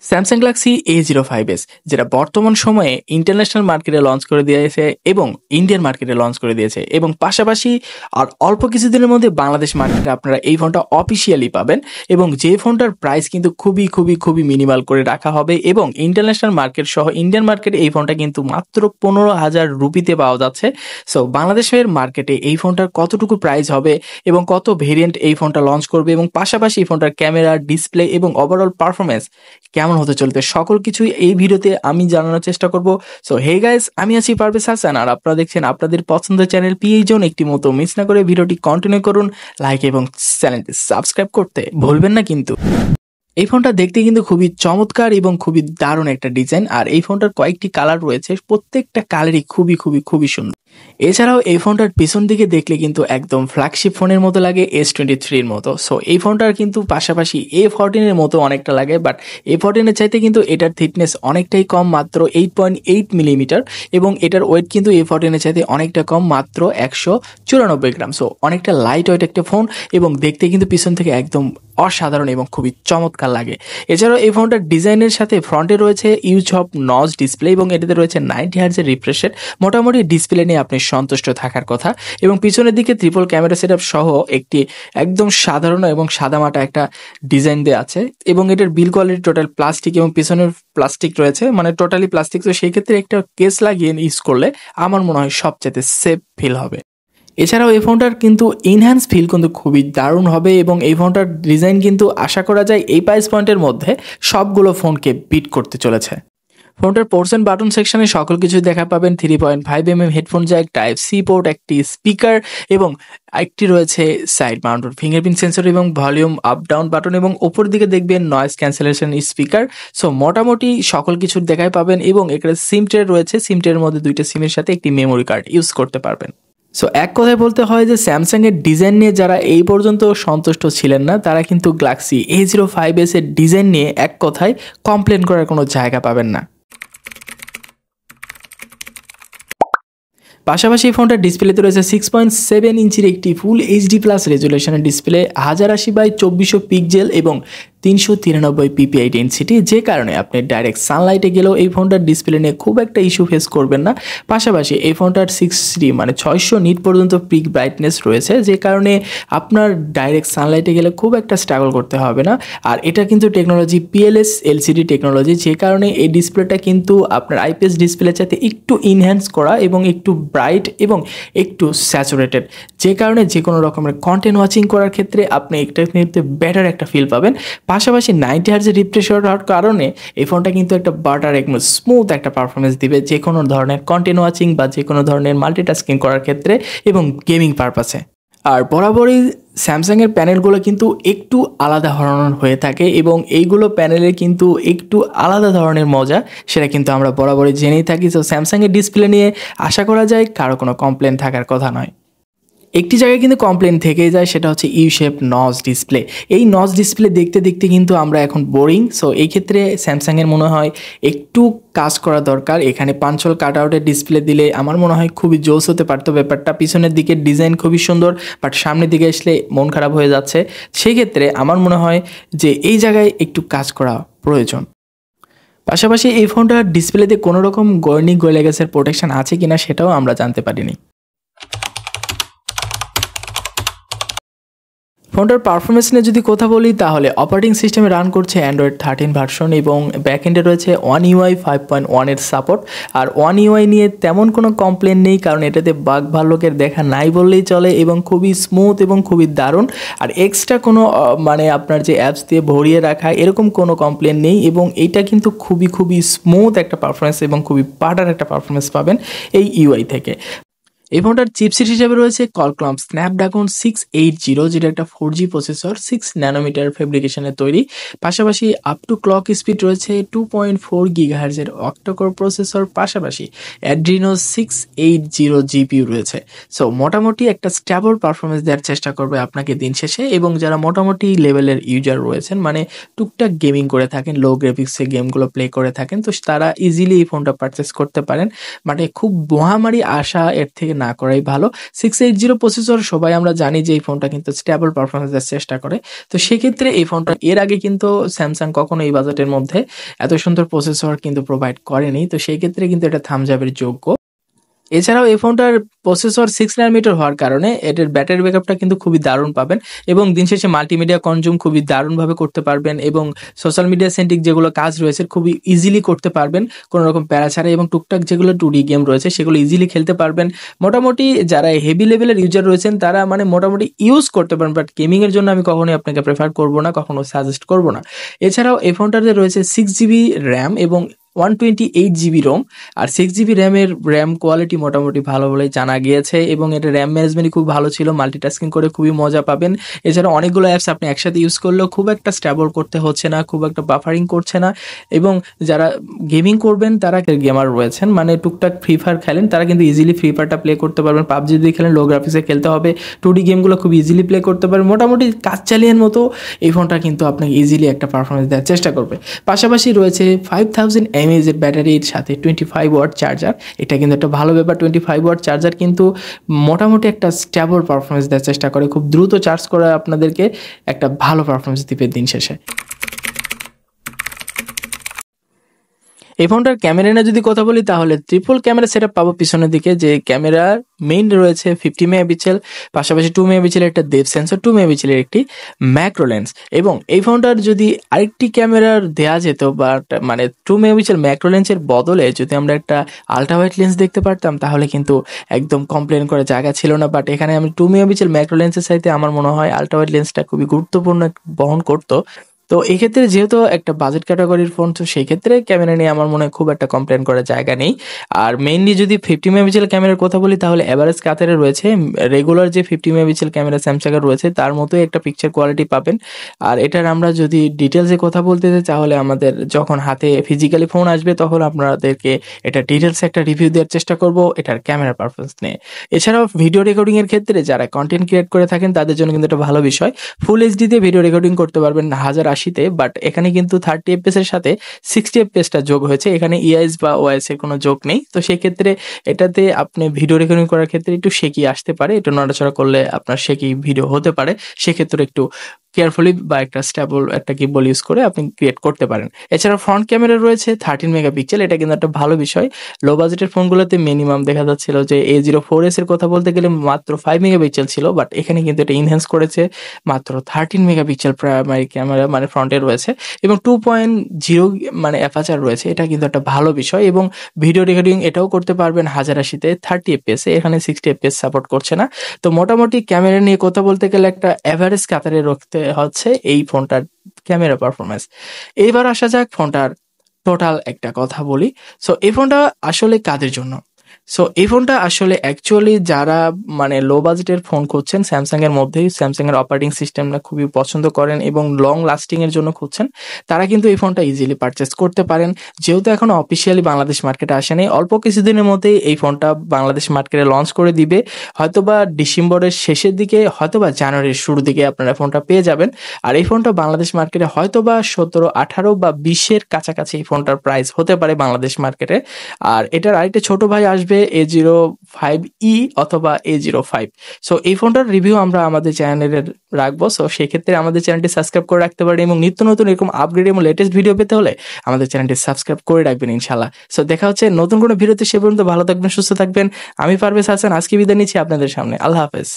Samsung Galaxy A05s যেটা বর্তমান সময়ে ইন্টারন্যাশনাল মার্কেটে লঞ্চ করে দিয়েছে এবং ইন্ডিয়ান মার্কেটে লঞ্চ করে দিয়েছে এবং পাশাপাশি আর অল্প কিছুদিনের মধ্যে বাংলাদেশ মার্কেটে আপনারা এই ফোনটা অফিসিয়ালি পাবেন এবং যে ফোনটার প্রাইস কিন্তু খুবই মিনিমাল করে রাখা হবে এবং ইন্টারন্যাশনাল মার্কেট সহ ইন্ডিয়ান মার্কেটে এই ফোনটা কিন্তু মাত্র 15,000 রুপিতে পাওয়া যাচ্ছে। সো বাংলাদেশের মার্কেটে এই ফোনটার কতটুকু প্রাইস হবে এবং কত ভেরিয়েন্ট এই ফোনটা লঞ্চ করবে এবং পাশাপাশি এই ফোনটার ক্যামেরা, ডিসপ্লে এবং ওভারঅল পারফরমেন্স কেমন হতে চলতে সকল কিছুই এই ভিডিওতে আমি জানানোর চেষ্টা করব। সো হে গাইস, আমি আছি পারভেজ হাসান আর আপনারা দেখছেন আপনাদের পছন্দের চ্যানেল PhZoNe। একটি মতো মিস না করে ভিডিওটি কন্টিনিউ করুন, লাইক এবং চ্যানেলটি সাবস্ক্রাইব করতে ভুলবেন না কিন্তু। এই ফোনটা দেখতে কিন্তু খুবই চমৎকার এবং খুবই দারুণ একটা ডিজাইন আর এই ফোনটার কয়েকটি কালার রয়েছে, প্রত্যেকটা কালারই খুবই সুন্দর। এছাড়াও এই ফোনটার পিছন দিকে দেখলে কিন্তু একদম ফ্ল্যাগশিপ ফোনের মতো লাগে, S23 এর মতো। সো এই ফোনটার কিন্তু পাশাপাশি A14 এর মতো অনেকটা লাগে, বাট A14 এর চাইতে কিন্তু এটার থিকনেস অনেকটাই কম, মাত্র 8.8 মিলিমিটার এবং এটার ওয়েট কিন্তু A14 এর চাইতে অনেকটা কম, মাত্র 194 গ্রাম। সো অনেকটা লাইট ওয়েট একটা ফোন এবং দেখতে কিন্তু পিছন থেকে একদম অসাধারণ এবং খুবই চমৎকার লাগে। এছাড়াও এই ফোনটার ডিজাইনের সাথে ফ্রন্টে রয়েছে ইউজ অফ নজ ডিসপ্লে এবং এটাতে রয়েছে 90 হার্জের রিফ্রেশ রেট। মোটামুটি ডিসপ্লে নিয়ে আপনি সন্তুষ্ট থাকার কথা এবং পিছনের দিকে ট্রিপল ক্যামেরা সেটআপ সহ একটি একদম সাধারণ এবং সাদামাটা একটা ডিজাইন দেওয়া আছে এবং এটার বিল কোয়ালিটি টোটাল প্লাস্টিক এবং পিছনের প্লাস্টিক রয়েছে, মানে টোটালি প্লাস্টিক। তো সেই ক্ষেত্রে একটা কেস লাগিয়ে ইউজ করলে আমার মনে হয় সবচেয়ে সেফ ফিল হবে। এছাড়াও এই ফোনটার কিন্তু ইনহ্যান্স ফিল কিন্তু খুবই দারুণ হবে এবং এই ফোনটার ডিজাইন কিন্তু আশা করা যায় এই প্রাইস পয়েন্টের মধ্যে সবগুলো ফোনকে বিট করতে চলেছে। ফোনটার পোর্টস এন্ড বাটন সেকশনে সকল কিছু দেখা পাবেন। 3.5mm headphone Jack, Type-C port, একটি স্পিকার এবং একটি রয়েছে সাইড মাউন্টেড ফিঙ্গারপ্রিন্ট সেন্সর এবং ভলিউম আপ ডাউন বাটন এবং ওপর দিকে দেখবেন নয়েজ ক্যান্সেলেশন স্পিকার। সো মোটামুটি সকল কিছু দেখাই পাবেন এবং এখানে সিম ট্রে রয়েছে, সিম ট্রের মধ্যে দুইটা সিমের সাথে একটি মেমোরি কার্ড ইউজ করতে পারবেন। সো এক কথায় বলতে হয় যে স্যামসাংয়ের ডিজাইন নিয়ে যারা এই পর্যন্ত সন্তুষ্ট ছিলেন না তারা কিন্তু গ্যালাক্সি A05s এর ডিজাইন নিয়ে এক কথায় কমপ্লেন করার কোনো জায়গা পাবেন না। পাশাপাশি এই ফোনটার ডিসপ্লেতে রয়েছে 6.7 ইঞ্চির একটি ফুল HD+ রেজুলেশনের ডিসপ্লে, 1080x2400 পিক্সেল এবং 393 PPI ডেনসিটি, যে কারণে আপনি ডাইরেক্ট সানলাইটে গেলেও এই ফোনটার ডিসপ্লে নিয়ে খুব একটা ইস্যু ফেস করবেন না। পাশাপাশি এই ফোনটার 6D মানে 600 নিট পর্যন্ত পিক ব্রাইটনেস রয়েছে, যে কারণে আপনার ডাইরেক্ট সানলাইটে গেলে খুব একটা স্ট্রাগল করতে হবে না। আর এটা কিন্তু টেকনোলজি PLS LCD টেকনোলজি, যে কারণে এই ডিসপ্লেটা কিন্তু আপনার IPS ডিসপ্লের চাইতে একটু ইনহ্যান্স করা এবং একটু ব্রাইট এবং একটু স্যাচুরেটেড, যে কারণে যে কোনো রকমের কন্টেন্ট ওয়াচিং করার ক্ষেত্রে আপনি একটা কিন্তু বেটার একটা ফিল পাবেন। পাশাপাশি 90 হার্জের রিফ্রেশ রেট হওয়ার কারণে এই ফোনটা কিন্তু একটা বাটার একদম স্মুথ একটা পারফরমেন্স দিবে যে কোনো ধরনের কন্টেন্ট ওয়াচিং বা যে কোনো ধরনের মাল্টিটাস্কিং করার ক্ষেত্রে এবং গেমিং পারপাসে। আর বরাবরই স্যামসাংয়ের প্যানেলগুলো কিন্তু একটু আলাদা ধরনের হয়ে থাকে এবং এইগুলো প্যানেলের কিন্তু একটু আলাদা ধরনের মজা, সেটা কিন্তু আমরা বরাবরই জেনেই থাকি। তো স্যামসাংয়ের ডিসপ্লে নিয়ে আশা করা যায় কারো কোনো কমপ্লেন থাকার কথা নয়। একটি জায়গায় কিন্তু কমপ্লেন থেকেই যায়, সেটা হচ্ছে ইউ শেপ নজ ডিসপ্লে। এই নজ ডিসপ্লে দেখতে দেখতে কিন্তু আমরা এখন বোরিং। সো এই ক্ষেত্রে স্যামসাংয়ের মনে হয় একটু কাজ করা দরকার। এখানে পাঞ্চল কাট আউটের ডিসপ্লে দিলে আমার মনে হয় খুবই জোস হতে পারতো ব্যাপারটা। পিছনের দিকে ডিজাইন খুবই সুন্দর, বাট সামনের দিকে আসলে মন খারাপ হয়ে যাচ্ছে। সেই ক্ষেত্রে আমার মনে হয় যে এই জায়গায় একটু কাজ করা প্রয়োজন। পাশাপাশি এই ফোনটার ডিসপ্লেতে কোনো রকম গর্নিক গোলেগাসের প্রোটেকশন আছে কিনা সেটাও আমরা জানতে পারিনি। ফোনটার পারফরমেন্স নিয়ে যদি কথা বলি তাহলে অপারেটিং সিস্টেমে রান করছে Android 13 ভার্সন এবং ব্যাকএন্ডে রয়েছে One UI 5.1 এর সাপোর্ট। আর One UI নিয়ে তেমন কোনো কমপ্লেন নেই, কারণ এটাতে বাগ ভাল্লুকের দেখা নাই বললেই চলে এবং খুবই স্মুথ এবং খুবই দারুণ। আর এক্সট্রা কোনো মানে আপনার যে অ্যাপস দিয়ে ভরিয়ে রাখা এরকম কোনো কমপ্লেন নেই এবং এইটা কিন্তু খুবই স্মুথ একটা পারফরমেন্স এবং খুবই বাটার একটা পারফরমেন্স পাবেন এই UI থেকে। এই ফোনটার চিপসেট হিসেবে রয়েছে Qualcomm Snapdragon 680, যেটা একটা 4G প্রসেসর, 6 ন্যানোমিটার ফেব্রিকেশনের তৈরি। পাশাপাশি আপ টু ক্লক স্পিড রয়েছে 2.4 GHz এর অক্টাকোর প্রসেসর, পাশাপাশি Adreno 680 GPU রয়েছে। সো মোটামুটি একটা স্ট্যাবল পারফরমেন্স দেওয়ার চেষ্টা করবে আপনাকে দিন শেষে। এবং যারা মোটামুটি লেভেলের ইউজার রয়েছেন, মানে টুকটাক গেমিং করে থাকেন, লো গ্রাফিক্সে গেমগুলো প্লে করে থাকেন, তো তারা ইজিলি এই ফোনটা পারচেস করতে পারেন। মানে খুব মহামারী আশা এর থেকে না করাই ভালো। 680 প্রসেসর সবাই আমরা জানি যে এই ফোনটা কিন্তু স্টেবল পারফরমেন্স দেওয়ার চেষ্টা করে। তো সেক্ষেত্রে এই ফোনটা এর আগে কিন্তু স্যামসাং কখনো এই বাজেটের মধ্যে এত সুন্দর প্রসেসর কিন্তু প্রোভাইড করেনি। তো সেই ক্ষেত্রে কিন্তু এটা থামস আপের যোগ্য। এছাড়াও এই ফোনটার প্রসেসর 6 ন্যানোমিটার হওয়ার কারণে এটার ব্যাটারি ব্যাকআপটা কিন্তু খুবই দারুণ পাবেন এবং দিন শেষে মাল্টিমিডিয়া কনজিউম খুবই দারুণভাবে করতে পারবেন এবং সোশ্যাল মিডিয়া সেন্ট্রিক যেগুলো কাজ রয়েছে খুবই ইজিলি করতে পারবেন কোনো রকম প্যারা ছাড়া এবং টুকটাক যেগুলো 2D গেম রয়েছে সেগুলো ইজিলি খেলতে পারবেন। মোটামুটি যারা হেভি লেভেলের ইউজার রয়েছেন তারা মানে মোটামুটি ইউজ করতে পারেন, বাট গেমিংয়ের জন্য আমি কখনোই আপনাকে প্রেফার করবো না, কখনো সাজেস্ট করবো না। এছাড়াও এই ফোনটাতে রয়েছে 6GB র্যাম এবং 128GB রোম, আর 6GB র্যামের র্যাম কোয়ালিটি মোটামুটি ভালো বলেই জানা গিয়েছে এবং এটা র্যাম ম্যানেজমেন্ট খুব ভালো ছিল, মাল্টিটাস্কিং করে খুবই মজা পাবেন। এছাড়া অনেকগুলো অ্যাপস আপনি একসাথে ইউজ করলেও খুব একটা স্টেবল করতে হচ্ছে না, খুব একটা বাফারিং করছে না এবং যারা গেমিং করবেন তারা গেমার রয়েছেন মানে টুকটাক ফ্রি ফায়ার খেলেন তারা কিন্তু ইজিলি ফ্রি ফায়ারটা প্লে করতে পারবেন। পাবজি যদি খেলেন লো গ্রাফিক্সে খেলতে হবে, 2D গেমগুলো খুব ইজিলি প্লে করতে পারবেন। মোটামুটি কাজ চালিয়ের মতো এই ফোনটা কিন্তু আপনাকে ইজিলি একটা পারফরমেন্স দেওয়ার চেষ্টা করবে। পাশাপাশি রয়েছে 5000 mAh এর ব্যাটারির সাথে 25 ওয়াট চার্জার। এটা কিন্তু একটা ভালো ব্যাপার। 25 ওয়াট চার্জার কিন্তু মোটামুটি একটা স্টেবল পারফরমেন্স দেওয়ার চেষ্টা করে, খুব দ্রুত চার্জ করে আপনাদেরকে একটা ভালো পারফরমেন্স দিবে দিন শেষে। এই ফোনটার ক্যামেরা নিয়ে যদি কথা বলি তাহলে ট্রিপল ক্যামেরা সেটআপ পাবো পিছনের দিকে, যে ক্যামেরার মেইন রয়েছে 50 মেগাপিক্সেল, পাশাপাশি 2 মেগাপিক্সেলের একটা ডেপথ সেন্সর, 2 মেগাপিক্সেলের একটি ম্যাক্রো লেন্স এবং এই ফোনটার যদি আরেকটি ক্যামেরার দেওয়া যেত বাট মানে 2 মেগাপিক্সেল ম্যাক্রো লেন্সের বদলে যদি আমরা একটা আলট্রা ওয়াইড লেন্স দেখতে পারতাম তাহলে কিন্তু একদম কমপ্লেন করার জায়গা ছিল না। বাট এখানে আমি 2 মেগাপিক্সেল ম্যাক্রো লেন্সের সাথে আমার মনে হয় আলট্রা ওয়াইড লেন্সটা খুবই গুরুত্বপূর্ণ বহন করতো। তো এই ক্ষেত্রে যেহেতু একটা বাজেট ক্যাটাগরির ফোন, তো সেই ক্ষেত্রে ক্যামেরা নিয়ে আমার মনে হয় খুব একটা কমপ্লেন করার জায়গা নেই। আর মেইনলি যদি 50 মেগাপিক্সেল ক্যামেরার কথা বলি তাহলে এভারেজ কাতারে রয়েছে রেগুলার যে 50 মেগাপিক্সেল ক্যামেরা স্যামসাংয়ের রয়েছে তার মতোই একটা পিকচার কোয়ালিটি পাবেন। আর এটার আমরা যদি ডিটেলসে কথা বলতে চাই তাহলে আমাদের যখন হাতে ফিজিক্যালি ফোন আসবে তখন আপনাদেরকে এটা ডিটেলসে একটা রিভিউ দেওয়ার চেষ্টা করব এটার ক্যামেরা পারফরমেন্স নিয়ে। এছাড়াও ভিডিও রেকর্ডিং এর ক্ষেত্রে যারা কন্টেন্ট ক্রিয়েট করে থাকেন তাদের জন্য কিন্তু একটা ভালো বিষয়। ফুল এইচডিতে ভিডিও রেকর্ডিং করতে পারবেন 1080-তে, বাট এখানে কিন্তু 30 fps এর সাথে 60 fps টা যোগ হয়েছে, এখানে ইআইএস বা ওআইএস এর কোনো যোগ নেই। তো সেই ক্ষেত্রে এটাতে আপনি ভিডিও রেকর্ডিং করার ক্ষেত্রে একটু শেকি আসতে পারে, একটু নড়াচড়া করলে আপনার শেকি ভিডিও হতে পারে, সেক্ষেত্রে একটু কেয়ারফুলি বা একটা স্টেবল একটা কিবোর্ড ইউজ করে আপনি ক্রিয়েট করতে পারেন। এছাড়া ফ্রন্ট ক্যামেরা রয়েছে 13 মেগাপিক্সেল, এটা কিন্তু একটা ভালো বিষয়। লো বাজেটের ফোনগুলোতে মিনিমাম দেখা যাচ্ছিল যে A04s এর কথা বলতে গেলে মাত্র 5 মেগাপিক্সেল ছিল, বাট এখানে কিন্তু এটা ইনহ্যান্স করেছে, মাত্র 13 মেগাপিক্সেল প্রাইমারি ক্যামেরা মানে ফ্রন্টে রয়েছে এবং 2.0 মানে অ্যাপারচার রয়েছে, এটা কিন্তু একটা ভালো বিষয় এবং ভিডিও রেকর্ডিং এটাও করতে পারবেন 1080-তে 30 fps এ, এখানে 60 fps সাপোর্ট করছে না। তো মোটামুটি ক্যামেরা নিয়ে কথা বলতে গেলে একটা এভারেজ কাতারে রাখতে হচ্ছে এই ফোনটার ক্যামেরা পারফরমেন্স। এইবার আসা যাক ফোনটার টোটাল একটা কথা বলি। সো এই ফোনটা আসলে কাদের জন্য? সো এই ফোনটা আসলে অ্যাকচুয়ালি যারা মানে লো বাজেটের ফোন খুঁজছেন স্যামসাং এর মধ্যেই, স্যামসাং এর অপারেটিং সিস্টেমটা খুবই পছন্দ করেন এবং লং লাস্টিং এর জন্য খুঁজছেন, তারা কিন্তু এই ফোনটা ইজিলি পারচেস করতে পারেন। যেহেতু এখনো অফিসিয়ালি বাংলাদেশ মার্কেটে আসেনি, অল্প কিছুদিনের মধ্যেই এই ফোনটা বাংলাদেশ মার্কেটে লঞ্চ করে দিবে, হয়তোবা ডিসেম্বরের শেষের দিকে হয়তোবা জানুয়ারির শুরুর দিকে আপনারা ফোনটা পেয়ে যাবেন। আর এই ফোনটা বাংলাদেশ মার্কেটে হয়তোবা 17, 18 বা 20-এর কাছাকাছি এই ফোনটার প্রাইস হতে পারে বাংলাদেশ মার্কেটে। আর এটার আরেকটা ছোট ভাই আসবে A05e অথবা A05। সো এই ফোনটার রিভিউ আমরা আমাদের চ্যানেলে রাখবো। সো সেক্ষেত্রে আমাদের চ্যানেলটি সাবস্ক্রাইব করে রাখতে পারেন এবং নিত্য নতুন এরকম আপগ্রেড এবং লেটেস্ট ভিডিও পেতে হলে আমাদের চ্যানেলটি সাবস্ক্রাইব করে রাখবেন ইনশাল্লাহ। সো দেখা হচ্ছে নতুন কোনো ভিডিওতে, সে পর্যন্ত ভালো থাকবেন, সুস্থ থাকবেন। আমি পারভেজ হাসান আজকে বিদায় নিচ্ছি আপনাদের সামনে। আল্লাহ হাফেজ।